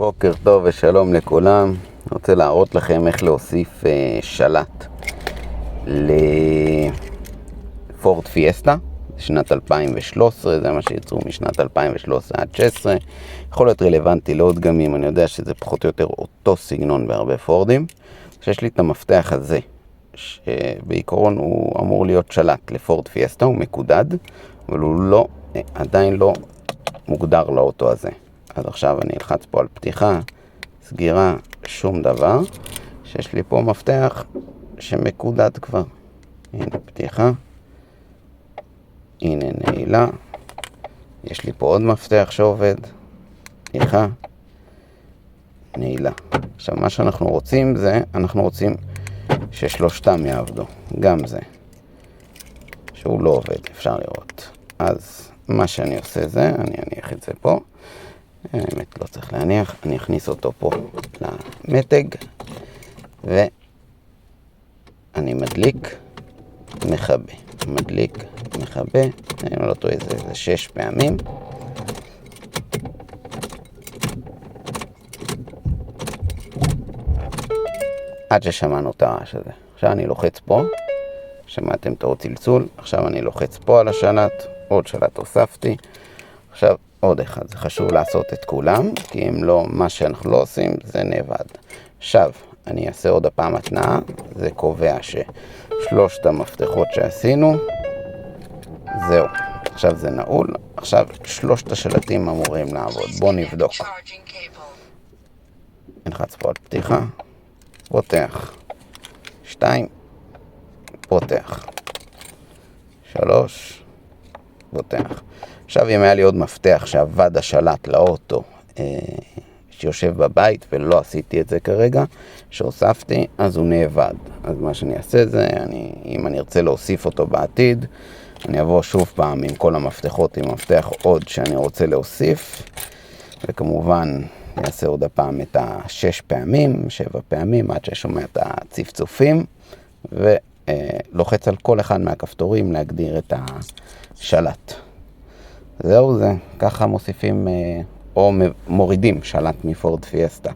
בוקר טוב ושלום לכולם. אני רוצה להראות לכם איך להוסיף שלט לפורד פיאסטה שנת 2013, זה מה שיצרו משנת 2013 עד 2016. יכול להיות רלוונטי לעוד דגמים, אני יודע שזה פחות או יותר אותו סגנון בהרבה פורדים. שיש לי את המפתח הזה, שבעיקרון הוא אמור להיות שלט לפורד פיאסטה, הוא מקודד, אבל הוא לא, עדיין לא מוגדר לאוטו הזה. אז עכשיו אני אלחץ פה על פתיחה, סגירה, שום דבר, שיש לי פה מפתח שמקודד כבר. הנה פתיחה, הנה נעילה, יש לי פה עוד מפתח שעובד, פתיחה, נעילה. עכשיו מה שאנחנו רוצים זה, אנחנו רוצים ששלושתם יעבדו, גם זה, שהוא לא עובד, אפשר לראות. אז מה שאני עושה זה, אני אניח את זה פה, האמת לא צריך להניח, אני אכניס אותו פה למתג, ואני מדליק, מכבה, מדליק, מכבה, אני לא טועה, זה 6 פעמים. עד ששמענו את הרעש הזה. עכשיו אני לוחץ פה, שמעתם את הצלצול, עכשיו אני לוחץ פה על השלט, עוד שלט הוספתי, עכשיו עוד אחד, זה חשוב לעשות את כולם, כי אם לא, מה שאנחנו לא עושים זה נאבד. עכשיו אני אעשה עוד הפעם התנאה, זה קובע ששלושת המפתחות שעשינו, זהו, עכשיו זה נעול, עכשיו שלושת השלטים אמורים לעבוד, בואו נבדוק. נלחץ פה על פתיחה, פותח, 2, פותח, 3, פותח. עכשיו אם היה לי עוד מפתח שעבד השלט לאוטו שיושב בבית ולא עשיתי את זה כרגע, שהוספתי, אז הוא נאבד. אז מה שאני אעשה זה, אם אני ארצה להוסיף אותו בעתיד, אני אבוא שוב פעם עם כל המפתחות, עם מפתח עוד שאני רוצה להוסיף, וכמובן אעשה עוד הפעם את 6 פעמים, 7 פעמים, עד ששומע את הצפצופים, ולוחץ על כל אחד מהכפתורים להגדיר את השלט. זהו זה, ככה מוסיפים או מורידים שלט מפורד פיאסטה.